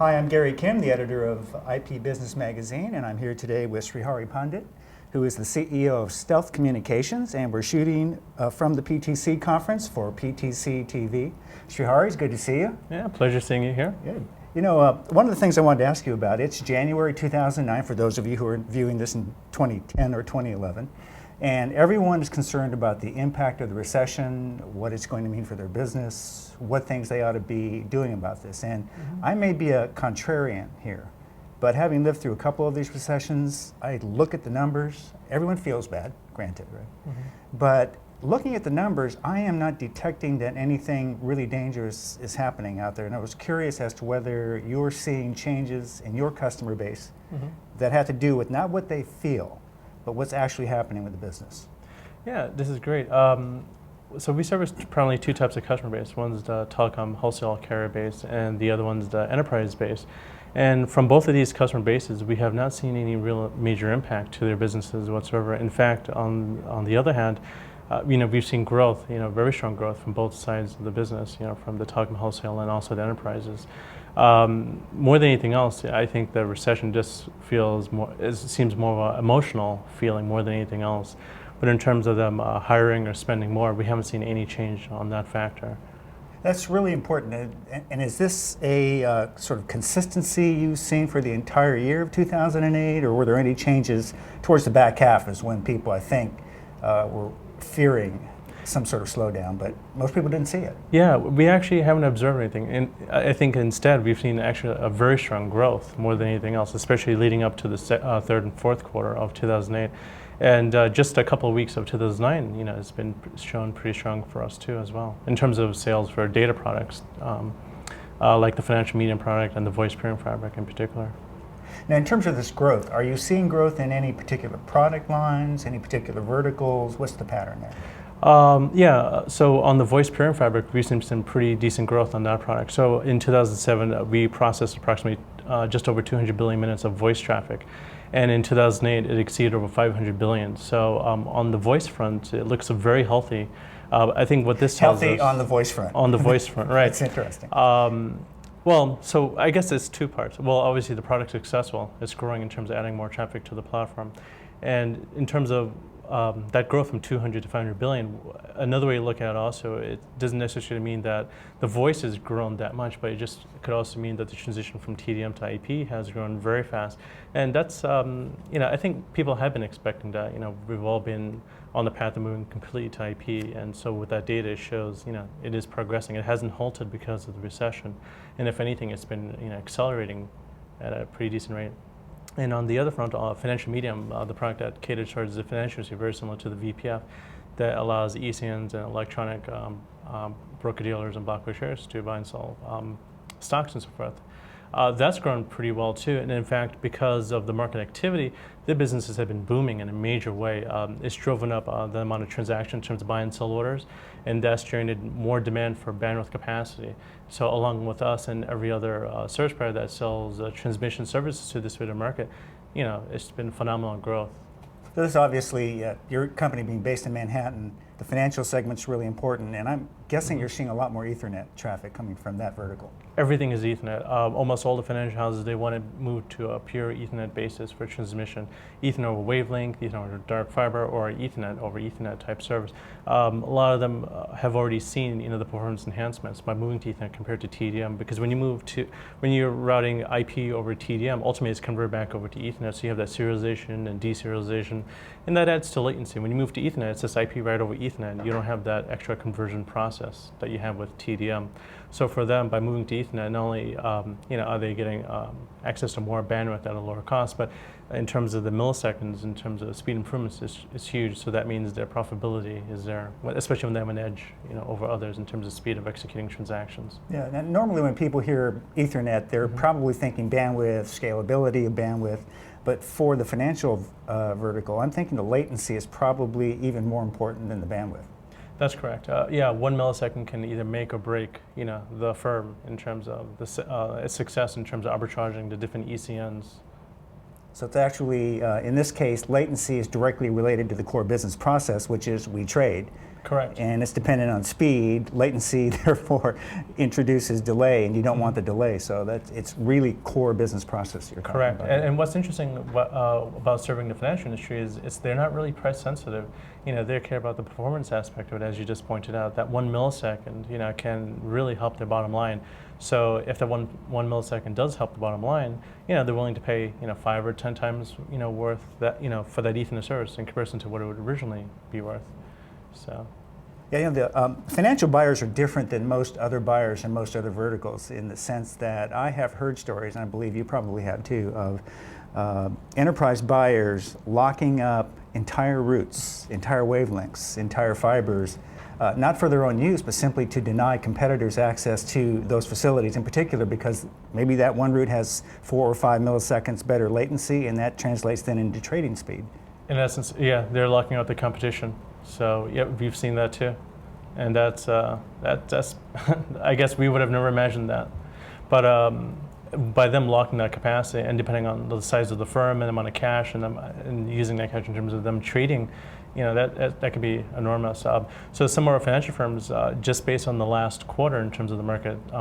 Hi, I'm Gary Kim, the editor of IP Business Magazine, and I'm here today with Srihari Pandit, who is the CEO of Stealth Communications, and we're shooting from the PTC conference for PTC TV. Srihari, it's good to see you. Yeah, pleasure seeing you here. Good. You know, one of the things I wanted to ask you about, it's January 2009 for those of you who are viewing this in 2010 or 2011, and everyone is concerned about the impact of the recession, what it's going to mean for their business, what things they ought to be doing about this. And I may be a contrarian here, but having lived through a couple of these recessions, I look at the numbers. Everyone feels bad, granted, right? But looking at the numbers, I am not detecting that anything really dangerous is happening out there. And I was curious as to whether you're seeing changes in your customer base that have to do with not what they feel, but what's actually happening with the business. Yeah, this is great. So we service primarily two types of customer base. One's the telecom wholesale carrier base, and the other one's the enterprise base. And from both of these customer bases, we have not seen any real major impact to their businesses whatsoever. In fact, on the other hand, we've seen growth, very strong growth from both sides of the business, from the telecom wholesale and also the enterprises. More than anything else, I think the recession just seems more of an emotional feeling more than anything else. But in terms of them hiring or spending more, we haven't seen any change on that factor. That's really important. And is this a sort of consistency you've seen for the entire year of 2008, or were there any changes towards the back half is when people, I think, were fearing some sort of slowdown, but most people didn't see it? Yeah, we actually haven't observed anything. And I think instead we've seen actually a very strong growth more than anything else, especially leading up to the third and fourth quarter of 2008. And just a couple of weeks of 2009, it's been shown pretty strong for us too as well, in terms of sales for data products, like the financial medium product and the voice peering fabric in particular. Now, in terms of this growth, are you seeing growth in any particular product lines, any particular verticals? What's the pattern there? So on the voice peering fabric, we've seen some pretty decent growth on that product. So in 2007, we processed approximately just over 200 billion minutes of voice traffic. And in 2008, it exceeded over 500 billion. So on the voice front, it looks very healthy. I think what this tells us... Healthy on the voice front. On the voice front, right. That's interesting. Well, so I guess it's two parts. Well, obviously the product's successful. It's growing in terms of adding more traffic to the platform. And in terms of that growth from 200 to 500 billion, another way to look at it also, it doesn't necessarily mean that the voice has grown that much, but it could also mean that the transition from TDM to IP has grown very fast. And that's, I think people have been expecting that. We've all been on the path of moving completely to IP, and so with that data, it shows, it is progressing. It hasn't halted because of the recession, and if anything, it's been, accelerating at a pretty decent rate. And on the other front, financial medium, the product that caters towards the financial industry, very similar to the VPF, that allows ECNs and electronic broker-dealers and block shares to buy and sell stocks and so forth. That's grown pretty well too, and in fact, because of the market activity, the businesses have been booming in a major way. It's driven up the amount of transactions in terms of buy and sell orders, and that's generated more demand for bandwidth capacity. So along with us and every other service provider that sells transmission services to this bit of market, it's been phenomenal growth. So this obviously, your company being based in Manhattan, the financial segment's really important, and I'm guessing you're seeing a lot more Ethernet traffic coming from that vertical. Everything is Ethernet. Almost all the financial houses, they want to move to a pure Ethernet basis for transmission. Ethernet over wavelength, Ethernet over dark fiber, or Ethernet over Ethernet type service. A lot of them have already seen the performance enhancements by moving to Ethernet compared to TDM, because when you're routing IP over TDM, ultimately it's converted back over to Ethernet, so you have that serialization and deserialization, and that adds to latency. When you move to Ethernet, it's just IP right over Ethernet. You don't have that extra conversion process that you have with TDM. So for them, by moving to Ethernet, not only are they getting access to more bandwidth at a lower cost, but in terms of the milliseconds, in terms of speed improvements, it's huge. So that means their profitability is there, especially when they have an edge, over others in terms of speed of executing transactions. Yeah. Now, normally when people hear Ethernet, they're probably thinking bandwidth, scalability of bandwidth. But for the financial vertical, I'm thinking the latency is probably even more important than the bandwidth. That's correct. 1 millisecond can either make or break, the firm in terms of its success in terms of arbitraging the different ECNs. So it's actually, in this case, latency is directly related to the core business process, which is we trade. Correct. And it's dependent on speed. Latency, therefore, introduces delay, and you don't want the delay. So it's really core business process you're talking Correct. about. And what's interesting about serving the financial industry is they're not really price sensitive. They care about the performance aspect of it, as you just pointed out. That 1 millisecond, can really help their bottom line. So if that one millisecond does help the bottom line, they're willing to pay, 5 or 10 times, worth that, for that Ethernet service in comparison to what it would originally be worth. So. Yeah, the financial buyers are different than most other buyers in most other verticals in the sense that I have heard stories, and I believe you probably have too, of enterprise buyers locking up entire routes, entire wavelengths, entire fibers, not for their own use, but simply to deny competitors access to those facilities in particular because maybe that one route has 4 or 5 milliseconds better latency, and that translates then into trading speed. In essence, yeah, they're locking out the competition. So yeah, we've seen that too, and that's I guess we would have never imagined that, but by them locking that capacity and depending on the size of the firm and the amount of cash and using that cash in terms of them trading, that could be enormous. So some of our financial firms, just based on the last quarter in terms of the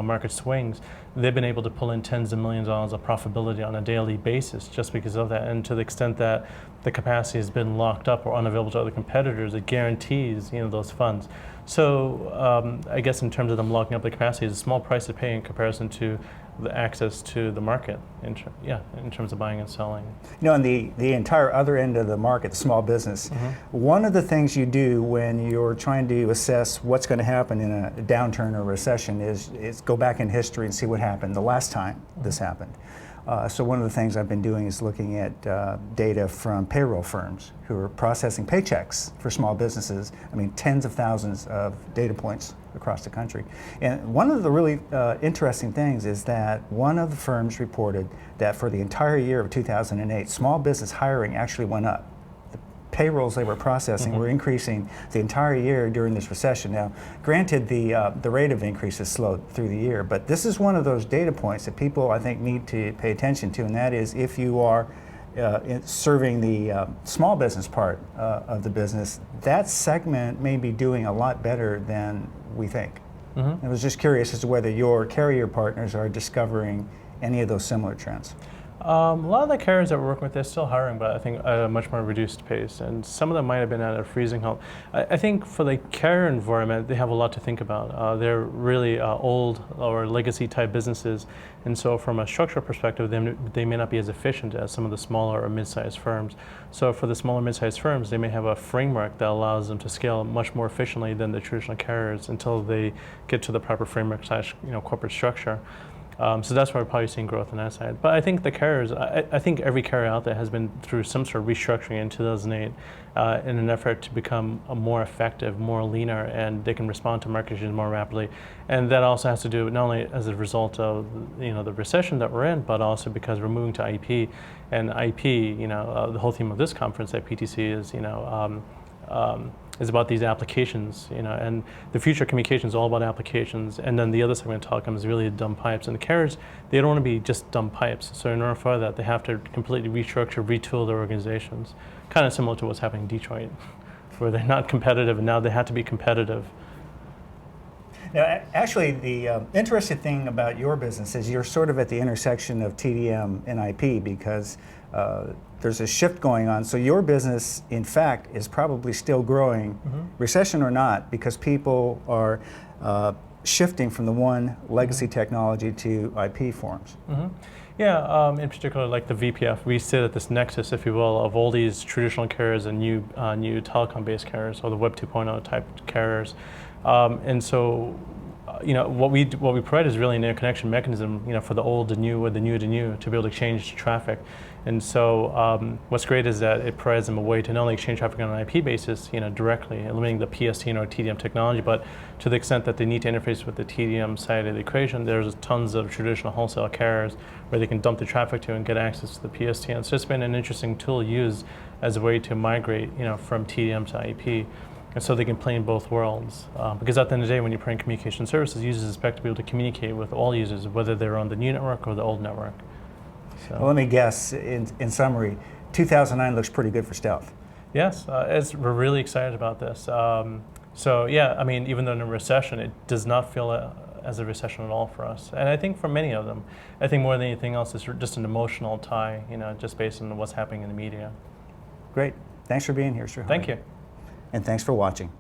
market swings, they've been able to pull in tens of millions of dollars of profitability on a daily basis just because of that. And to the extent that the capacity has been locked up or unavailable to other competitors, it guarantees those funds. So I guess in terms of them locking up the capacity, it's a small price to pay in comparison to the access to the market in terms of buying and selling. On the entire other end of the market, the small business, one of the things you do when you're trying to assess what's going to happen in a downturn or recession is go back in history and see what happened the last time this happened. So one of the things I've been doing is looking at data from payroll firms who are processing paychecks for small businesses. I mean, tens of thousands of data points across the country. And one of the really interesting things is that one of the firms reported that for the entire year of 2008, small business hiring actually went up. The payrolls they were processing were increasing the entire year during this recession. Now, granted, the rate of increase has slowed through the year, but this is one of those data points that people, I think, need to pay attention to, and that is if you are serving the small business part of the business, that segment may be doing a lot better than we think. I was just curious as to whether your carrier partners are discovering any of those similar trends. A lot of the carriers that we're working with, they're still hiring, but I think at a much more reduced pace. And some of them might have been at a freezing halt. I think for the carrier environment, they have a lot to think about. They're really old or legacy type businesses. And so from a structural perspective, they may not be as efficient as some of the smaller or mid-sized firms. So for the smaller mid-sized firms, they may have a framework that allows them to scale much more efficiently than the traditional carriers until they get to the proper framework / corporate structure. So that's why we're probably seeing growth on that side. But I think the carriers, I think every carrier out there has been through some sort of restructuring in 2008 in an effort to become more effective, more leaner, and they can respond to market issues more rapidly. And that also has to do not only as a result of the recession that we're in, but also because we're moving to IP. And IP, the whole theme of this conference at PTC is about these applications, and the future of communication is all about applications. And then the other segment of telecom is really dumb pipes. And the carriers, they don't want to be just dumb pipes. So in order for that, they have to completely restructure, retool their organizations. Kind of similar to what's happening in Detroit, where they're not competitive, and now they have to be competitive. Now, actually, the interesting thing about your business is you're sort of at the intersection of TDM and IP because there's a shift going on. So your business, in fact, is probably still growing, recession or not, because people are shifting from the one legacy technology to IP forms. Yeah, in particular, like the VPF, we sit at this nexus, if you will, of all these traditional carriers and new telecom-based carriers, or the Web 2.0 type carriers. And so, what we provide is really an interconnection mechanism, for the old to new or the new to new to be able to exchange traffic. And so, what's great is that it provides them a way to not only exchange traffic on an IP basis, directly, eliminating the PSTN or TDM technology, but to the extent that they need to interface with the TDM side of the equation, there's tons of traditional wholesale carriers where they can dump the traffic to and get access to the PSTN. So it's been an interesting tool used as a way to migrate, from TDM to IP. And so they can play in both worlds. Because at the end of the day, when you're playing communication services, users expect to be able to communicate with all users, whether they're on the new network or the old network. So. Well, let me guess, in summary, 2009 looks pretty good for stealth. Yes, we're really excited about this. So yeah, I mean, even though in a recession, it does not feel as a recession at all for us. And I think for many of them, I think more than anything else, it's just an emotional tie, just based on what's happening in the media. Great. Thanks for being here, Sir. Thank you. And thanks for watching.